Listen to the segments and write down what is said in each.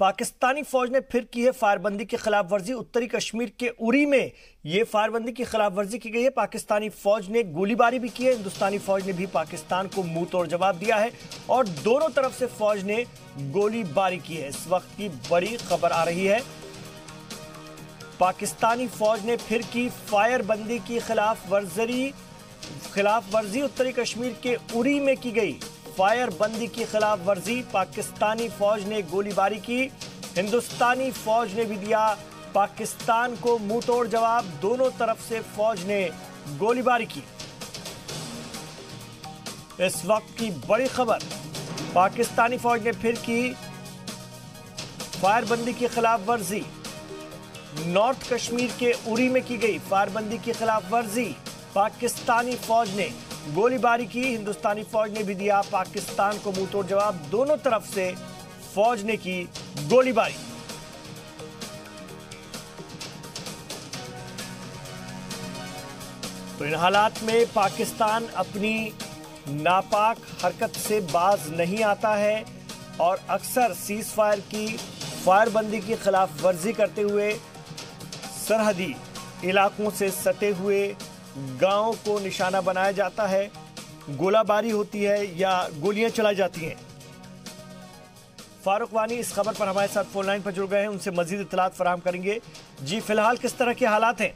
पाकिस्तानी फौज ने फिर की है फायरबंदी की खिलाफ वर्जी। उत्तरी कश्मीर के उरी में यह फायरबंदी की खिलाफ वर्जी की गई है। पाकिस्तानी फौज ने गोलीबारी भी की है। हिंदुस्तानी फौज ने भी पाकिस्तान को मुंह तोड़ जवाब दिया है और दोनों तरफ से फौज ने गोलीबारी की है। इस वक्त की बड़ी खबर आ रही है, पाकिस्तानी फौज ने फिर की फायरबंदी की खिलाफ वर्जी। उत्तरी कश्मीर के उरी में की गई फायरबंदी की खिलाफ वर्जी। पाकिस्तानी फौज ने गोलीबारी की, हिंदुस्तानी फौज ने भी दिया पाकिस्तान को मुंह तोड़ जवाब। दोनों तरफ से फौज ने गोलीबारी की। इस वक्त की बड़ी खबर, पाकिस्तानी फौज ने फिर की फायरबंदी की खिलाफ वर्जी। नॉर्थ कश्मीर के उरी में की गई फायरबंदी की खिलाफ वर्जी। पाकिस्तानी फौज ने गोलीबारी की, हिंदुस्तानी फौज ने भी दिया पाकिस्तान को मुंह तोड़ जवाब। दोनों तरफ से फौज ने की गोलीबारी। तो इन हालात में पाकिस्तान अपनी नापाक हरकत से बाज नहीं आता है और अक्सर सीज फायर की फायरबंदी की खिलाफ वर्जी करते हुए सरहदी इलाकों से सटे हुए गांव को निशाना बनाया जाता है, गोलाबारी होती है या गोलियां चलाई जाती हैं। फारूक वानी इस खबर पर हमारे साथ फोन लाइन पर जुड़ गए हैं, उनसे मजीद इत्तलात फराहम करेंगे। जी, फिलहाल किस तरह के हालात हैं?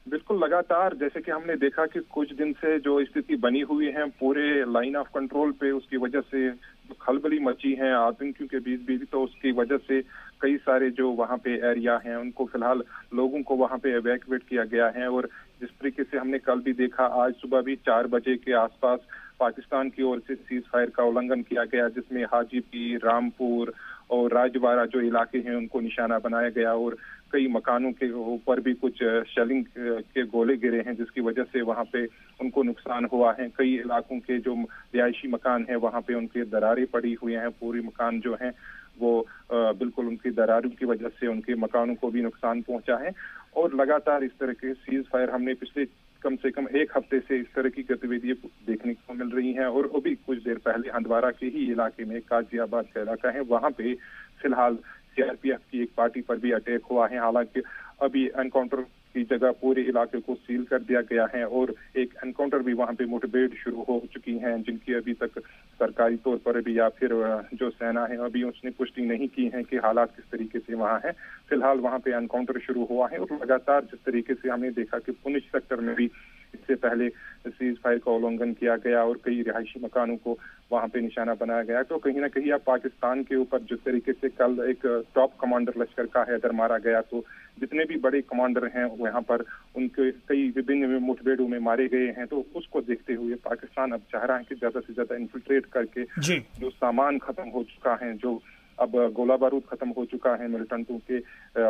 बिल्कुल, लगातार जैसे कि हमने देखा कि कुछ दिन से जो स्थिति बनी हुई है पूरे लाइन ऑफ कंट्रोल पे, उसकी वजह से खलबली मची है आतंकियों के बीच, तो उसकी वजह से कई सारे जो वहां पे एरिया हैं उनको फिलहाल लोगों को वहां पे एवैक्यूएट किया गया है। और जिस तरीके से हमने कल भी देखा, आज सुबह भी 4 बजे के आसपास पाकिस्तान की ओर से सीज फायर का उल्लंघन किया गया, जिसमें हाजीपीर, रामपुर और राजवाड़ा जो इलाके हैं उनको निशाना बनाया गया और कई मकानों के ऊपर भी कुछ शेलिंग के गोले गिरे हैं, जिसकी वजह से वहां पे उनको नुकसान हुआ है। कई इलाकों के जो रिहायशी मकान है वहां पे उनके दरारें पड़ी हुई हैं। पूरी मकान जो हैं वो बिल्कुल उनकी दरारों की वजह से उनके मकानों को भी नुकसान पहुंचा है। और लगातार इस तरह के सीज फायर हमने पिछले कम से कम 1 हफ्ते से इस तरह की गतिविधियां देखने को मिल रही हैं। और अभी कुछ देर पहले हंदवाड़ा के ही इलाके में काजियाबाद का इलाका है, वहां पे फिलहाल सीआरपीएफ की एक पार्टी पर भी अटैक हुआ है। हालांकि अभी एनकाउंटर की जगह पूरे इलाके को सील कर दिया गया है और एक एनकाउंटर भी वहां पे मुठभेड़ शुरू हो चुकी हैं, जिनकी अभी तक सरकारी तौर पर भी या फिर जो सेना है अभी उसने पुष्टि नहीं की है कि हालात किस तरीके से वहां है। फिलहाल वहां पे एनकाउंटर शुरू हुआ है और लगातार जिस तरीके से हमने देखा कि पुंछ सेक्टर में भी इससे पहले सीज फायर का उल्लंघन किया गया और कई रिहायशी मकानों को वहां पे निशाना बनाया गया। तो कहीं ना कहीं अब पाकिस्तान के ऊपर जिस तरीके से कल एक टॉप कमांडर लश्कर का हैदर मारा गया, तो जितने भी बड़े कमांडर हैं वहां पर उनके कई विभिन्न मुठभेड़ों में मारे गए हैं। तो उसको देखते हुए पाकिस्तान अब चाह रहा है कि ज्यादा से ज्यादा इन्फिल्ट्रेट करके जो सामान खत्म हो चुका है, जो अब गोला बारूद खत्म हो चुका है मिलिटेंटों के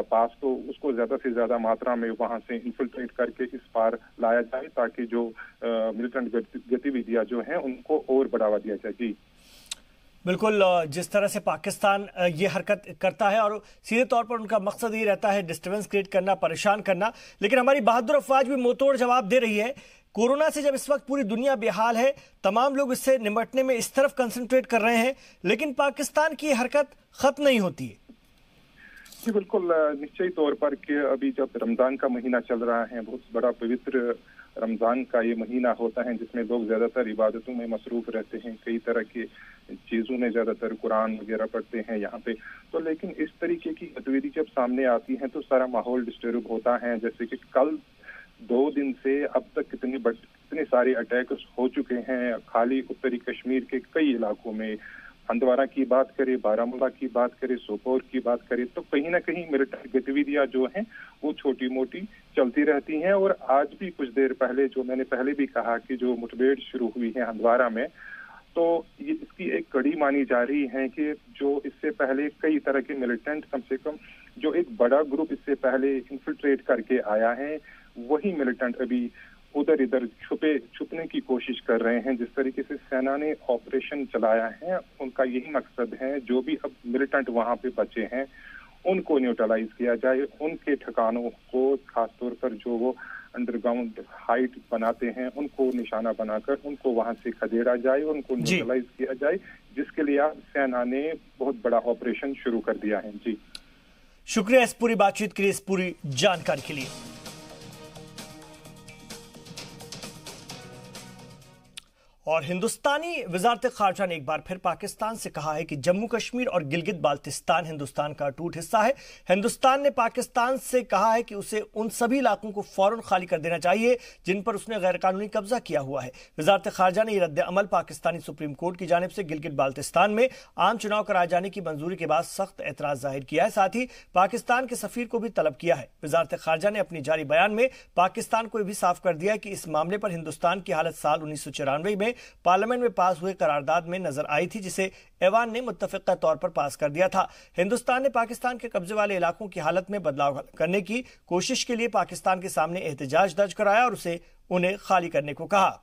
पास, तो उसको ज्यादा से ज्यादा मात्रा में वहां से इन्फिल्ट्रेट करके इस पार लाया जाए ताकि जो मिलिटेंट गतिविधियां जो हैं उनको और बढ़ावा दिया जाए। जी बिल्कुल, जिस तरह से पाकिस्तान ये हरकत करता है और सीधे तौर पर उनका मकसद ये रहता है डिस्टर्बेंस क्रिएट करना, परेशान करना, लेकिन हमारी बहादुर अफवाज भी मुंहतोड़ जवाब दे रही है। कोरोना से जब इस वक्त पूरी दुनिया बेहाल है, तमाम लोग इससे निपटने में इस तरफ कंसंट्रेट कर रहे हैं, लेकिन पाकिस्तान की हरकत खत्म नहीं होती है। जी बिल्कुल, निश्चयी तौर पर कि अभी जब रमजान का महीना चल रहा है, बहुत बड़ा पवित्र रमजान का ये महीना होता है जिसमें लोग ज्यादातर इबादतों में मसरूफ रहते हैं, कई तरह की चीजों में ज्यादातर कुरान वगैरह पढ़ते हैं यहाँ पे। तो लेकिन इस तरीके की गतिविधि जब सामने आती है तो सारा माहौल डिस्टर्ब होता है। जैसे कि कल 2 दिन से अब तक कितने सारे अटैक हो चुके हैं खाली उत्तरी कश्मीर के कई इलाकों में। हंदवाड़ा की बात करें, बारामूला की बात करें, सोपोर की बात करें, तो कहीं ना कहीं मिलिट्री गतिविधियां जो हैं वो छोटी मोटी चलती रहती हैं। और आज भी कुछ देर पहले, जो मैंने पहले भी कहा कि जो मुठभेड़ शुरू हुई है हंदवाड़ा में, तो ये इसकी एक कड़ी मानी जा रही है कि जो इससे पहले कई तरह के मिलिटेंट, कम से कम जो एक बड़ा ग्रुप इससे पहले इन्फिल्ट्रेट करके आया है, वही मिलिटेंट अभी उधर इधर छुपने की कोशिश कर रहे हैं। जिस तरीके से सेना ने ऑपरेशन चलाया है, उनका यही मकसद है जो भी अब मिलिटेंट वहां पे बचे हैं उनको न्यूट्रलाइज किया जाए, उनके ठिकानों को, खासतौर पर जो वो अंडरग्राउंड हाइट बनाते हैं उनको निशाना बनाकर उनको वहां से खदेड़ा जाए, उनको न्यूट्रलाइज किया जाए, जिसके लिए आज सेना ने बहुत बड़ा ऑपरेशन शुरू कर दिया है। जी शुक्रिया इस पूरी बातचीत के लिए, इस पूरी जानकारी के लिए। और हिंदुस्तानी वजारत खारजा ने एक बार फिर पाकिस्तान से कहा है कि जम्मू कश्मीर और गिलगित बाल्टिस्तान हिंदुस्तान का अटूट हिस्सा है। हिंदुस्तान ने पाकिस्तान से कहा है कि उसे उन सभी इलाकों को फौरन खाली कर देना चाहिए जिन पर उसने गैरकानूनी कब्जा किया हुआ है। वजारत खारजा ने यह रद्द अमल पाकिस्तानी सुप्रीम कोर्ट की जानिब से गिलगित बाल्टिस्तान में आम चुनाव कराए जाने की मंजूरी के बाद सख्त एतराज जाहिर किया है। साथ ही पाकिस्तान के सफीर को भी तलब किया है। वजारत खारजा ने अपनी जारी बयान में पाकिस्तान को यह भी साफ कर दिया है कि इस मामले पर हिंदुस्तान की हालत साल 1994 में पार्लियामेंट में पास हुए करारदाद में नजर आई थी, जिसे ऐवान ने मुत्तफिका तौर पर पास कर दिया था। हिंदुस्तान ने पाकिस्तान के कब्जे वाले इलाकों की हालत में बदलाव करने की कोशिश के लिए पाकिस्तान के सामने एहतजाज दर्ज कराया और उसे उन्हें खाली करने को कहा।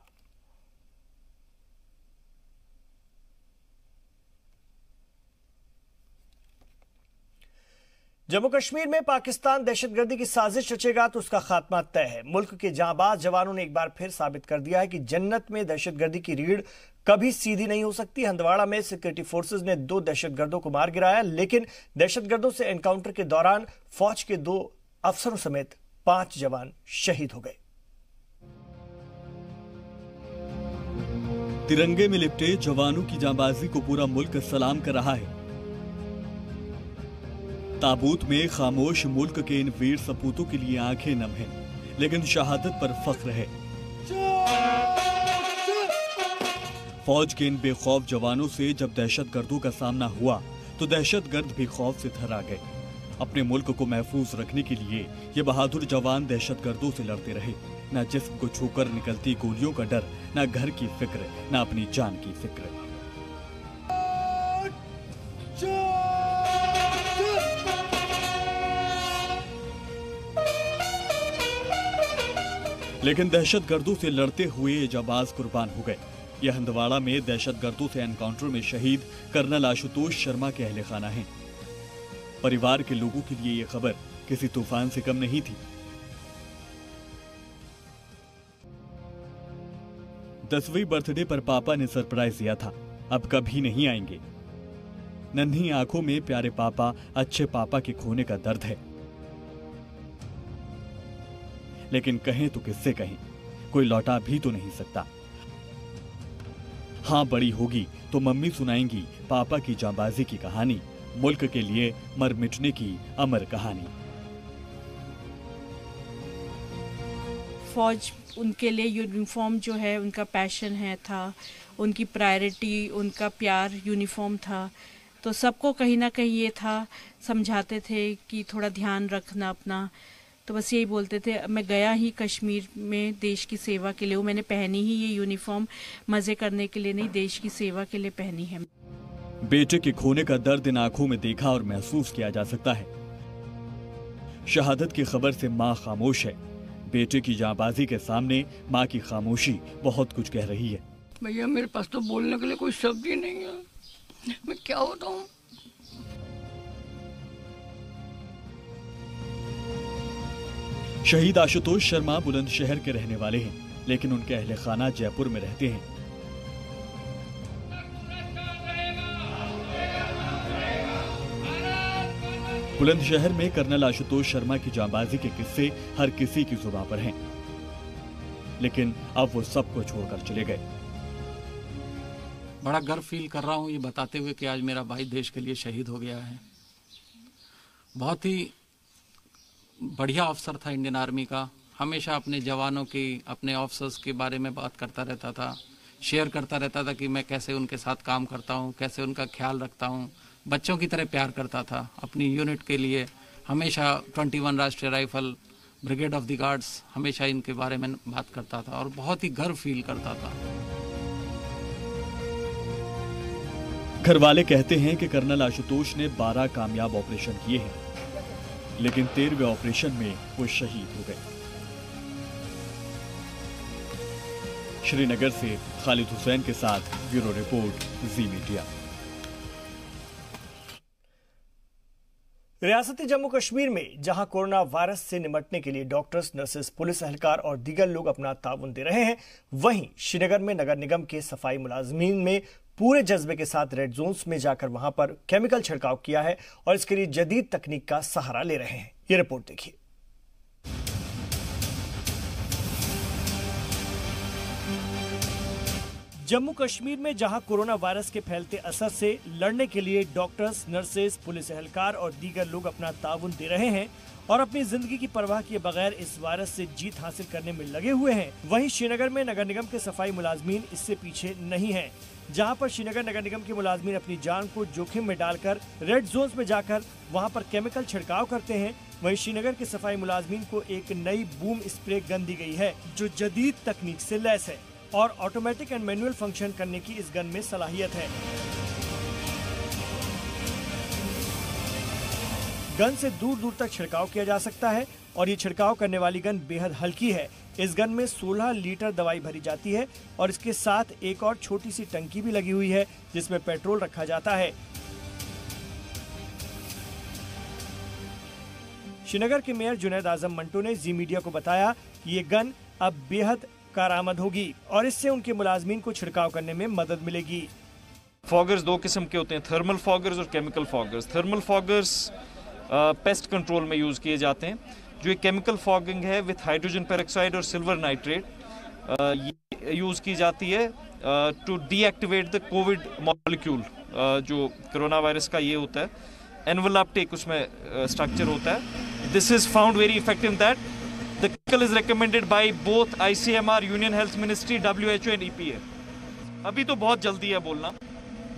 जम्मू कश्मीर में पाकिस्तान दहशतगर्दी की साजिश रचेगा तो उसका खात्मा तय है। मुल्क के जांबाज जवानों ने एक बार फिर साबित कर दिया है कि जन्नत में दहशतगर्दी की रीढ़ कभी सीधी नहीं हो सकती। हंदवाड़ा में सिक्योरिटी फोर्सेस ने 2 दहशतगर्दों को मार गिराया, लेकिन दहशतगर्दों से एनकाउंटर के दौरान फौज के 2 अफसरों समेत 5 जवान शहीद हो गए। तिरंगे में लिपटे जवानों की जांबाजी को पूरा मुल्क सलाम कर रहा है। ताबूत में खामोश मुल्क के इन वीर सपूतों के लिए आंखें नम हैं, लेकिन शहादत पर फख्र है। फौज के इन बेखौफ जवानों से जब दहशतगर्दों का सामना हुआ तो दहशतगर्द भी खौफ से थर्रा गए। अपने मुल्क को महफूज रखने के लिए ये बहादुर जवान दहशतगर्दों से लड़ते रहे। न जिस्म को छूकर निकलती गोलियों का डर, न घर की फिक्र, न अपनी जान की फिक्र। लेकिन दहशतगर्दों से लड़ते हुए ये जाबाज कुर्बान हो गए। यह हंदवाड़ा में दहशतगर्दों से एनकाउंटर में शहीद कर्नल आशुतोष शर्मा के अहले खाना हैं। परिवार के लोगों के लिए यह खबर किसी तूफान से कम नहीं थी। 10वीं बर्थडे पर पापा ने सरप्राइज दिया था, अब कभी नहीं आएंगे। नन्ही आंखों में प्यारे पापा, अच्छे पापा के खोने का दर्द है। लेकिन कहें तो किससे कहें, कोई लौटा भी तो नहीं सकता। हाँ, बड़ी होगी तो मम्मी सुनाएंगी पापा की जांबाजी की कहानी, मुल्क के लिए मर मिटने की अमर कहानी। फौज उनके लिए यूनिफॉर्म जो है उनका पैशन है था, उनकी प्रायोरिटी, उनका प्यार यूनिफॉर्म था। तो सबको कहीं ना कहीं ये था, समझाते थे कि थोड़ा ध्यान रखना अपना। तो बस यही बोलते थे। मैं गया ही कश्मीर में देश की सेवा के लिए, मैंने पहनी ही ये यूनिफॉर्म मजे करने के लिए नहीं, देश की सेवा के लिए पहनी है। बेटे के खोने का दर्द इन आंखों में देखा और महसूस किया जा सकता है। शहादत की खबर से मां खामोश है। बेटे की जांबाजी के सामने मां की खामोशी बहुत कुछ कह रही है। भैया मेरे पास तो बोलने के लिए कोई शब्द ही नहीं है, मैं क्या बताऊं। शहीद आशुतोष शर्मा बुलंदशहर के रहने वाले हैं, लेकिन उनके अहले खाना जयपुर में रहते हैं। बुलंदशहर में कर्नल आशुतोष शर्मा की जांबाजी के किस्से हर किसी की जुबान पर हैं, लेकिन अब वो सबको छोड़कर चले गए। बड़ा गर्व फील कर रहा हूँ ये बताते हुए कि आज मेरा भाई देश के लिए शहीद हो गया है। बहुत ही बढ़िया अफसर था इंडियन आर्मी का, हमेशा अपने जवानों की, अपने ऑफिसर्स के बारे में बात करता रहता था, शेयर करता रहता था कि मैं कैसे उनके साथ काम करता हूँ, कैसे उनका ख्याल रखता हूँ। बच्चों की तरह प्यार करता था अपनी यूनिट के लिए। हमेशा 21 राष्ट्रीय rifle, brigade of the guards, हमेशा इनके बारे में बात करता था और बहुत ही गर्व फील करता था। घर वाले कहते हैं कि कर्नल आशुतोष ने 12 कामयाब ऑपरेशन किए हैं, लेकिन 13वें ऑपरेशन में वो शहीद हो गए। श्रीनगर से खालिद हुसैन के साथ ब्यूरो रिपोर्ट, जी मीडिया। रियासती जम्मू कश्मीर में जहां कोरोना वायरस से निपटने के लिए डॉक्टर्स, नर्सेस, पुलिस एहलकार और दीगर लोग अपना ताउन दे रहे हैं, वहीं श्रीनगर में नगर निगम के सफाई मुलाजमीन में पूरे जज्बे के साथ रेड जोन्स में जाकर वहां पर केमिकल छिड़काव किया है और इसके लिए जदीद तकनीक का सहारा ले रहे हैं। ये रिपोर्ट देखिए। जम्मू कश्मीर में जहां कोरोना वायरस के फैलते असर से लड़ने के लिए डॉक्टर्स, नर्सेस, पुलिस एहलकार और दीगर लोग अपना ताउन दे रहे हैं और अपनी जिंदगी की परवाह किए बगैर इस वायरस से जीत हासिल करने में लगे हुए हैं, वहीं श्रीनगर में नगर निगम के सफाई मुलाजमीन इससे पीछे नहीं हैं। जहां पर श्रीनगर नगर निगम के मुलाजमीन अपनी जान को जोखिम में डालकर रेड जोन्स में जाकर वहां पर केमिकल छिड़काव करते हैं, वहीं श्रीनगर के सफाई मुलाजमीन को एक नई बूम स्प्रे गन दी गई है जो जदीद तकनीक से लैस है और ऑटोमेटिक एंड मैनुअल फंक्शन करने की इस गन में सलाहियत है। गन से दूर दूर तक छिड़काव किया जा सकता है और ये छिड़काव करने वाली गन बेहद हल्की है। इस गन में 16 लीटर दवाई भरी जाती है और इसके साथ एक और छोटी सी टंकी भी लगी हुई है जिसमें पेट्रोल रखा जाता है। श्रीनगर के मेयर जुनैद आजम मंटो ने जी मीडिया को बताया कि ये गन अब बेहद कारआमद होगी और इससे उनके मुलाजमीन को छिड़काव करने में मदद मिलेगी। फॉगर्स दो किस्म के होते हैं, थर्मल फॉगर्स और chemical foggers. Thermal foggers pest control में यूज़ किए जाते हैं। जो एक केमिकल फॉगिंग है विथ हाइड्रोजन पेरोक्साइड और सिल्वर नाइट्रेट, ये यूज़ की जाती है to deactivate the COVID molecule. जो कोरोना वायरस का ये होता है, एनवलप टेक उसमें स्ट्रक्चर होता है। This is found very effective that the chemical is recommended by both ICMR, Union Health Ministry, WHO and EPA. अभी तो बहुत जल्दी है बोलना,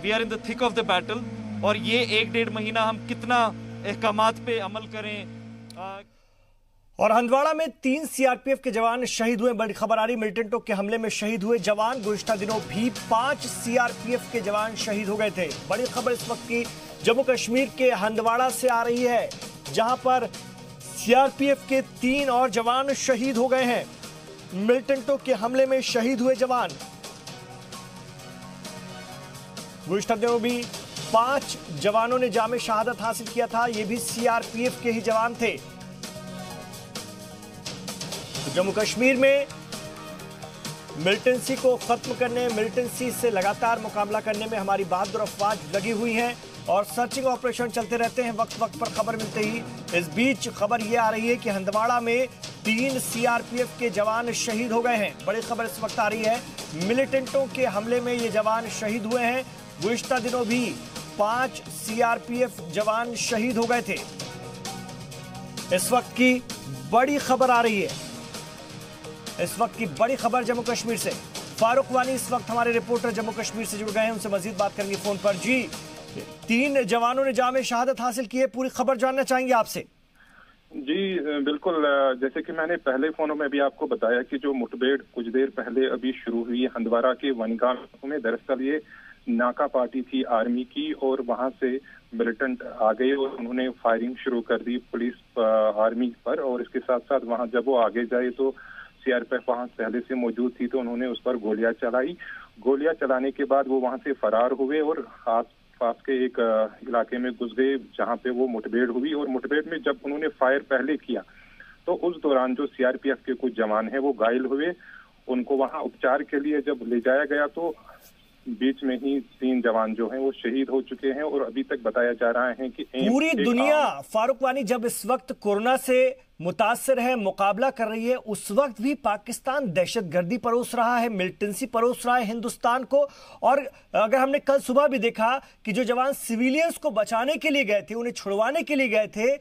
we are in the thick of the battle और ये 1-1.5 महीना हम कितना अहकामात पे अमल करें। और हंदवाड़ा में 3 सीआरपीएफ के जवान शहीद हुए। बड़ी खबर आ रही, मिलिटेंटों के हमले में शहीद हुए जवान। गुज़िश्ता दिनों भी 5 सीआरपीएफ के जवान शहीद हो गए थे। बड़ी खबर इस वक्त की जम्मू कश्मीर के हंदवाड़ा से आ रही है, जहां पर सीआरपीएफ के 3 और जवान शहीद हो गए हैं। मिलिटेंटों के हमले में शहीद हुए जवान। गुज़िश्ता दिनों भी 5 जवानों ने जामे शहादत हासिल किया था, ये भी सीआरपीएफ के ही जवान थे। तो जम्मू कश्मीर में मिलिटेंसी को खत्म करने, मिलिटेंसी से लगातार मुकाबला करने में हमारी बहादुर अफवाज लगी हुई हैं और सर्चिंग ऑपरेशन चलते रहते हैं वक्त वक्त पर खबर मिलते ही। इस बीच खबर यह आ रही है कि हंदवाड़ा में 3 सीआरपीएफ के जवान शहीद हो गए हैं। बड़ी खबर इस वक्त आ रही है, मिलिटेंटों के हमले में ये जवान शहीद हुए हैं। गुज़िश्ता दिनों भी 5 सीआरपीएफ जवान शहीद हो गए थे। इस वक्त की बड़ी खबर आ रही है, इस वक्त की बड़ी खबर जम्मू कश्मीर से। फारूक वानी इस वक्त हमारे रिपोर्टर जम्मू कश्मीर से जुड़ गए हैं, उनसे मजीद बात करेंगे फोन पर। जी, 3 जवानों ने जामे शहादत हासिल की है, पूरी खबर जानना चाहेंगे आपसे। जी बिल्कुल, जैसे कि मैंने पहले फोनों में भी आपको बताया कि जो मुठभेड़ कुछ देर पहले अभी शुरू हुई है हंदवाड़ा के वनगांव में, दरअसल ये नाका पार्टी थी आर्मी की और वहां से मिलिटेंट आ गए और उन्होंने फायरिंग शुरू कर दी पुलिस आर्मी पर। और इसके साथ साथ वहां जब वो आगे जाए तो सीआरपीएफ वहां पहले से मौजूद थी तो उन्होंने उस पर गोलियां चलाई। गोलियां चलाने के बाद वो वहां से फरार हुए और आसपास के एक इलाके में घुस गए जहां पे वो मुठभेड़ हुई। और मुठभेड़ में जब उन्होंने फायर पहले किया तो उस दौरान जो सीआरपीएफ के कुछ जवान हैं वो घायल हुए। उनको वहां उपचार के लिए जब ले जाया गया तो बीच में ही 3 जवान जो हैं वो शहीद हो चुके हैं। और अभी तक बताया जा रहा है कि पूरी दुनिया फारूक वानी जब इस वक्त कोरोना से मुतासर है, मुकाबला कर रही है, उस वक्त भी पाकिस्तान दहशतगर्दी परोस रहा है, मिलिटेंसी परोस रहा है हिंदुस्तान को। और अगर हमने कल सुबह भी देखा कि जो जवान सिविलियंस को बचाने के लिए गए थे, उन्हें छुड़वाने के लिए गए थे,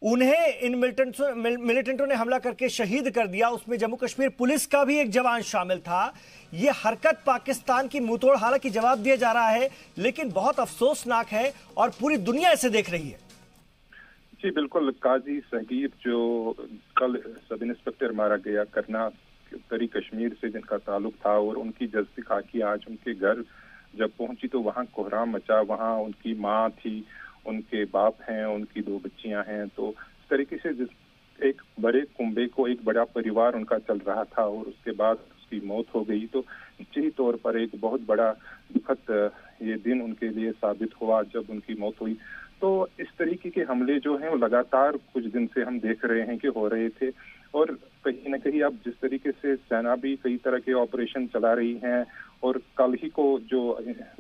उन्हें इन मिलिटेंटों ने हमला करके शहीद कर दिया। उसमें जम्मू कश्मीर पुलिस का भी एक जवान शामिल था। ये हरकत पाकिस्तान की मुंहतोड़, हालांकि जवाब दिया जा रहा है, लेकिन बहुत अफसोसनाक है और पूरी दुनिया इसे देख रही है। जी बिल्कुल, काजी सगीर जो कल सब इंस्पेक्टर मारा गया करना उत्तरी कश्मीर से जिनका ताल्लुक था, और उनकी जज्बी खाकी आज उनके घर जब पहुंची तो वहां कोहराम मचा। वहां उनकी माँ थी, उनके बाप हैं, उनकी 2 बच्चियां हैं। तो इस तरीके से जिस एक बड़े कुंबे को, एक बड़ा परिवार उनका चल रहा था और उसके बाद उसकी मौत हो गई। तो निश्चित तौर पर एक बहुत बड़ा दुखद ये दिन उनके लिए साबित हुआ जब उनकी मौत हुई। तो इस तरीके के हमले जो हैं वो लगातार कुछ दिन से हम देख रहे हैं कि हो रहे थे। और कहीं न कहीं अब जिस तरीके से सेना भी कई तरह के ऑपरेशन चला रही हैं, और कल ही को जो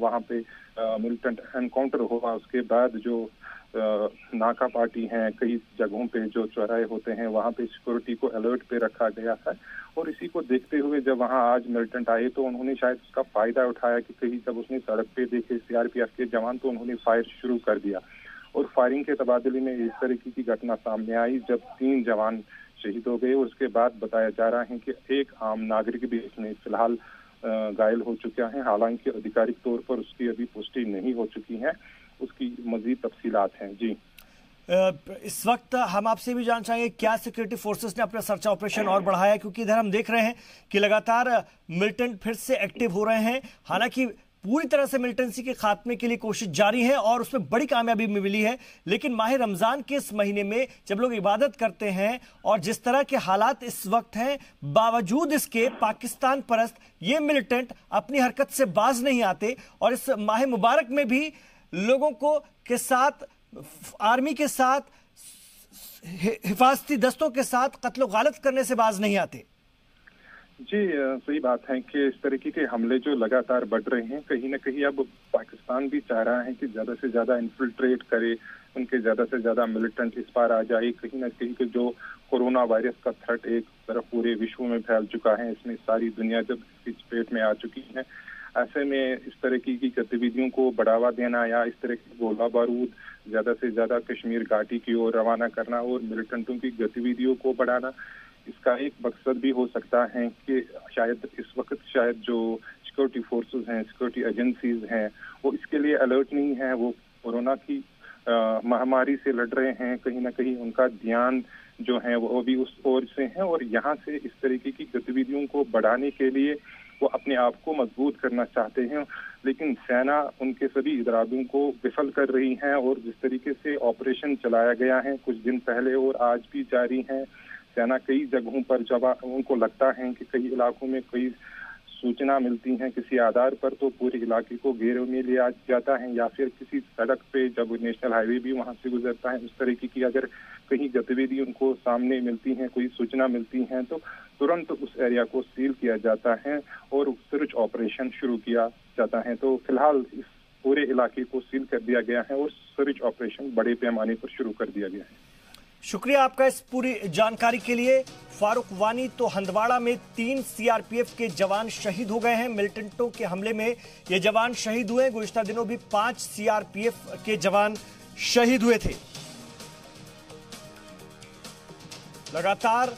वहाँ पे मिलिटेंट एनकाउंटर हुआ, उसके बाद जो नाका पार्टी हैं, कई जगहों पे जो चौराहे होते हैं वहाँ पे सिक्योरिटी को अलर्ट पे रखा गया है। और इसी को देखते हुए जब वहाँ आज मिलिटेंट आए तो उन्होंने शायद उसका फायदा उठाया कि कहीं जब उसने सड़क पे देखे सीआरपीएफ के जवान तो उन्होंने फायर शुरू कर दिया। और फायरिंग के तबादले में इस तरीके की घटना सामने आई जब 3 जवान शहीद हो गए। उसके बाद बताया जा रहा है कि एक आम नागरिक भी इसमें फिलहाल घायल हो चुका है। हालांकि आधिकारिक तौर पर उसकी अभी पुष्टि नहीं हो चुकी है, उसकी मजीद तफसीलात हैं। जी, इस वक्त हम आपसे भी जानना चाहेंगे क्या सिक्योरिटी फोर्सेस ने अपना सर्च ऑपरेशन और बढ़ाया, क्योंकि इधर हम देख रहे हैं कि लगातार मिलिटेंट फिर से एक्टिव हो रहे हैं। हालांकि पूरी तरह से मिलिटेंसी के खात्मे के लिए कोशिश जारी है और उसमें बड़ी कामयाबी मिली है, लेकिन माह रमजान के इस महीने में जब लोग इबादत करते हैं और जिस तरह के हालात इस वक्त हैं, बावजूद इसके पाकिस्तान परस्त ये मिलिटेंट अपनी हरकत से बाज नहीं आते और इस माह मुबारक में भी लोगों को के साथ, आर्मी के साथ, हिफाजती दस्तों के साथ कत्ल गालत करने से बाज नहीं आते। जी, सही बात है कि इस तरीके के हमले जो लगातार बढ़ रहे हैं, कहीं ना कहीं अब पाकिस्तान भी चाह रहा है कि ज्यादा से ज्यादा इन्फिल्ट्रेट करे, उनके ज्यादा से ज्यादा मिलिटेंट इस पार आ जाए। कहीं ना कहीं के जो कोरोना वायरस का थ्रेट एक तरफ पूरे विश्व में फैल चुका है, इसमें सारी दुनिया जब इसकी चपेट में आ चुकी है, ऐसे में इस तरह की गतिविधियों को बढ़ावा देना या इस तरह की गोला बारूद ज्यादा से ज्यादा कश्मीर घाटी की ओर रवाना करना और मिलिटेंटों की गतिविधियों को बढ़ाना, इसका एक मकसद भी हो सकता है कि शायद इस वक्त शायद जो सिक्योरिटी फोर्सेस हैं, सिक्योरिटी एजेंसीज हैं, वो इसके लिए अलर्ट नहीं है। वो कोरोना की महामारी से लड़ रहे हैं, कहीं ना कहीं उनका ध्यान जो है वो भी उस ओर से है और यहाँ से इस तरीके की गतिविधियों को बढ़ाने के लिए वो अपने आप को मजबूत करना चाहते हैं। लेकिन सेना उनके सभी इरादों को विफल कर रही है और जिस तरीके से ऑपरेशन चलाया गया है कुछ दिन पहले और आज भी जारी है, सेना कई जगहों पर जब उनको लगता है कि कई इलाकों में कई सूचना मिलती हैं किसी आधार पर, तो पूरे इलाके को घेरे में लिया जाता है या फिर किसी सड़क पे जब नेशनल हाईवे भी वहां से गुजरता है, उस तरीके की अगर कहीं गतिविधि उनको सामने मिलती है, कोई सूचना मिलती है, तो तुरंत उस एरिया को सील किया जाता है और सर्च ऑपरेशन शुरू किया जाता है। तो फिलहाल इस पूरे इलाके को सील कर दिया गया है और सर्च ऑपरेशन बड़े पैमाने पर शुरू कर दिया गया है। शुक्रिया आपका इस पूरी जानकारी के लिए। फारूक वानी, तो हंदवाड़ा में 3 सीआरपीएफ के जवान शहीद हो गए हैं। मिलिटेंटों के हमले में ये जवान शहीद हुए। गुज़िश्ता दिनों भी 5 सीआरपीएफ के जवान शहीद हुए थे। लगातार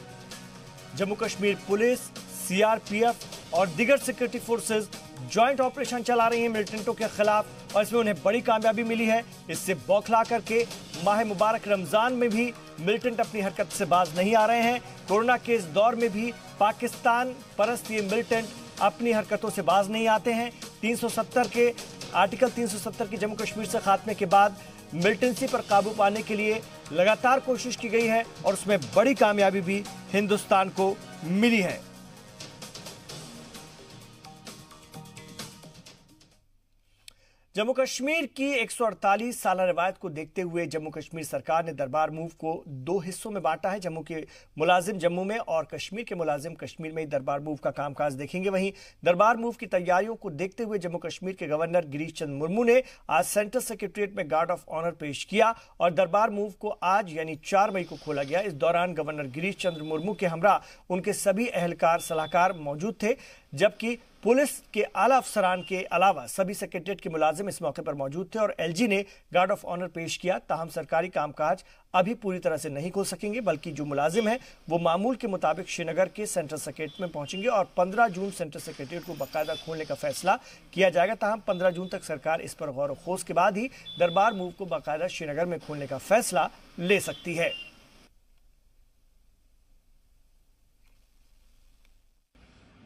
जम्मू कश्मीर पुलिस, सीआरपीएफ और दीगर सिक्योरिटी फोर्सेस ज्वाइंट ऑपरेशन चला रही हैं मिलिटेंटों के खिलाफ और इसमें उन्हें बड़ी कामयाबी मिली है। इससे बौखला करके माह मुबारक रमजान में भी मिलिटेंट अपनी हरकत से बाज नहीं आ रहे हैं। कोरोना के इस दौर में भी पाकिस्तान परस्त ये मिलिटेंट अपनी हरकतों से बाज नहीं आते हैं। 370 के आर्टिकल 370 की जम्मू कश्मीर से खात्मे के बाद मिलिटेंसी पर काबू पाने के लिए लगातार कोशिश की गई है और उसमें बड़ी कामयाबी भी हिंदुस्तान को मिली है। जम्मू कश्मीर की 148 साल रिवायत को देखते हुए जम्मू कश्मीर सरकार ने दरबार मूव को 2 हिस्सों में बांटा है। जम्मू के मुलाजिम जम्मू में और कश्मीर के मुलाजिम कश्मीर में ही दरबार मूव का कामकाज देखेंगे। वहीं दरबार मूव की तैयारियों को देखते हुए जम्मू कश्मीर के गवर्नर गिरीश चंद्र मुर्मू ने आज सेंट्रल सेक्रेटरीट में गार्ड ऑफ ऑनर पेश किया और दरबार मूव को आज यानी 4 मई को खोला गया। इस दौरान गवर्नर गिरीश चंद्र मुर्मू के हमरा उनके सभी अहलकार सलाहकार मौजूद थे, जबकि पुलिस के आला अफसरान के अलावा सभी सेक्रेटरीट के मुलाजिम इस मौके पर मौजूद थे और एलजी ने गार्ड ऑफ ऑनर पेश किया। ताहम सरकारी कामकाज अभी पूरी तरह से नहीं खोल सकेंगे, बल्कि जो मुलाजिम हैं वो मामूल के मुताबिक श्रीनगर के सेंट्रल सेक्रेटरीट में पहुंचेंगे और 15 जून सेंट्रल सेक्रेटरीट को बाकायदा खोलने का फैसला किया जाएगा। ताहम 15 जून तक सरकार इस पर गौर व खोज के बाद ही दरबार मूव को बाकायदा श्रीनगर में खोलने का फैसला ले सकती है।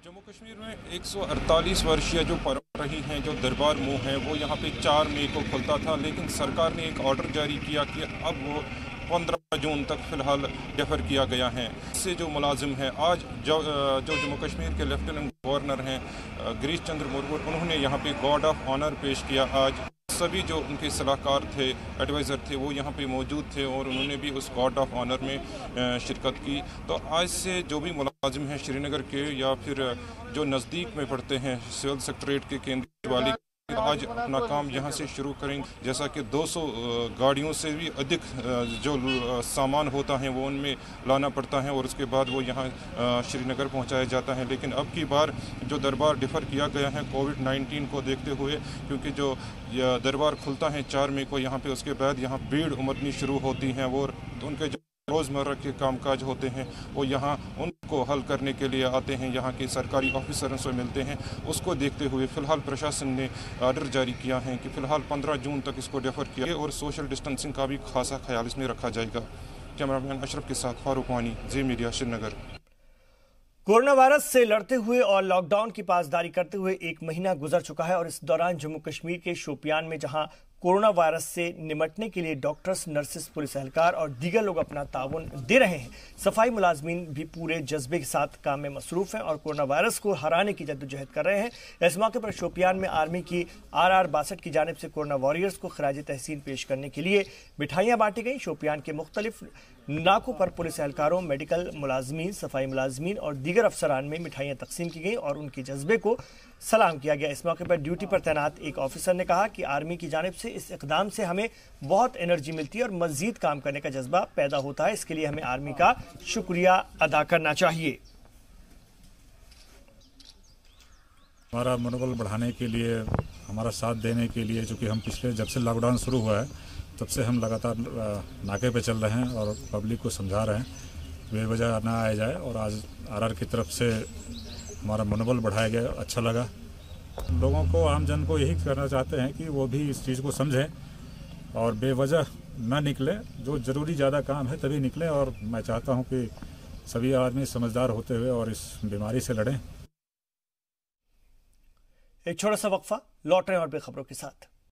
जम्मू कश्मीर में 148 वर्षीय जो परंपरा रही हैं, जो दरबार मूव है, वो यहाँ पे 4 मई को खुलता था, लेकिन सरकार ने एक ऑर्डर जारी किया कि अब वो 15 जून तक फिलहाल डेफर किया गया है। इससे जो मुलाजिम हैं, आज जो जम्मू कश्मीर के लेफ्टिनेंट गवर्नर हैं गिरीश चंद्र मुर्मू, उन्होंने यहाँ पे गार्ड ऑफ ऑनर पेश किया आज सभी जो उनके सलाहकार थे, एडवाइज़र थे, वो यहाँ पे मौजूद थे और उन्होंने भी उस गार्ड ऑफ ऑनर में शिरकत की। तो आज से जो भी मुलाजिम हैं श्रीनगर के या फिर जो नज़दीक में पड़ते हैं सिविल सेक्रेटरीट के केंद्र वाली, आज अपना काम यहाँ से शुरू करेंगे। जैसा कि 200 गाड़ियों से भी अधिक जो सामान होता है वो उनमें लाना पड़ता है और उसके बाद वो यहाँ श्रीनगर पहुँचाया जाता है। लेकिन अब की बार जो दरबार डिफ़र किया गया है कोविड-19 को देखते हुए, क्योंकि जो दरबार खुलता है 4 मई को यहाँ पे, उसके बाद यहाँ भीड़ उमड़नी शुरू होती है और उनके जो रोज़मर्रा के कामकाज होते हैं वो यहाँ उनको हल करने के लिए आते हैं, यहाँ के सरकारी ऑफिसरों से मिलते हैं। उसको देखते हुए फ़िलहाल प्रशासन ने ऑर्डर जारी किया है कि फ़िलहाल 15 जून तक इसको डेफर किया और सोशल डिस्टेंसिंग का भी खासा ख्याल इसमें रखा जाएगा। कैमरामैन अशरफ के साथ फारूक वानी, जी मीडिया, श्रीनगर। कोरोना वायरस से लड़ते हुए और लॉकडाउन की पासदारी करते हुए 1 महीना गुजर चुका है और इस दौरान जम्मू कश्मीर के शोपियान में जहां कोरोना वायरस से निपटने के लिए डॉक्टर्स, नर्सेस, पुलिस एहलकार और दीगर लोग अपना ताउन दे रहे हैं, सफाई मुलाजमीन भी पूरे जज्बे के साथ काम में मसरूफ हैं और कोरोना वायरस को हराने की जद्दोजहद कर रहे हैं। इस मौके पर शोपियान में आर्मी की RR-62 की जानिब से कोरोना वॉरियर्स को खराज तहसीन पेश करने के लिए मिठाइयाँ बांटी गई। शोपियान के मुख्तलिफ नाकों पर पुलिस एहलकारों, मेडिकल मुलाजमीन, सफाई मुलाजमीन और दीगर अफसरान में मिठाइयाँ तकसीम की गई और उनके जज्बे को सलाम किया गया। इस मौके पर ड्यूटी पर तैनात एक ऑफिसर ने कहा कि आर्मी की जानिब से इस इकदाम से हमें बहुत एनर्जी मिलती है और मजीद काम करने का जज्बा पैदा होता है। इसके लिए हमें आर्मी का शुक्रिया अदा करना चाहिए। हमारा मनोबल बढ़ाने के लिए, हमारा साथ देने के लिए, चूँकि हम पिछले जब से लॉकडाउन शुरू हुआ है तब से हम लगातार नाके पे चल रहे हैं और पब्लिक को समझा रहे हैं बेवजह ना आया जाए, और आज RR की तरफ से हमारा मनोबल बढ़ाया गया, अच्छा लगा। लोगों को, आम जन को यही करना चाहते हैं कि वो भी इस चीज़ को समझें और बेवजह ना निकले। जो ज़रूरी ज़्यादा काम है तभी निकलें, और मैं चाहता हूं कि सभी आदमी समझदार होते हुए और इस बीमारी से लड़ें। एक छोटा सा वक्फा, लौट रहे हैं और बेखबरों के साथ।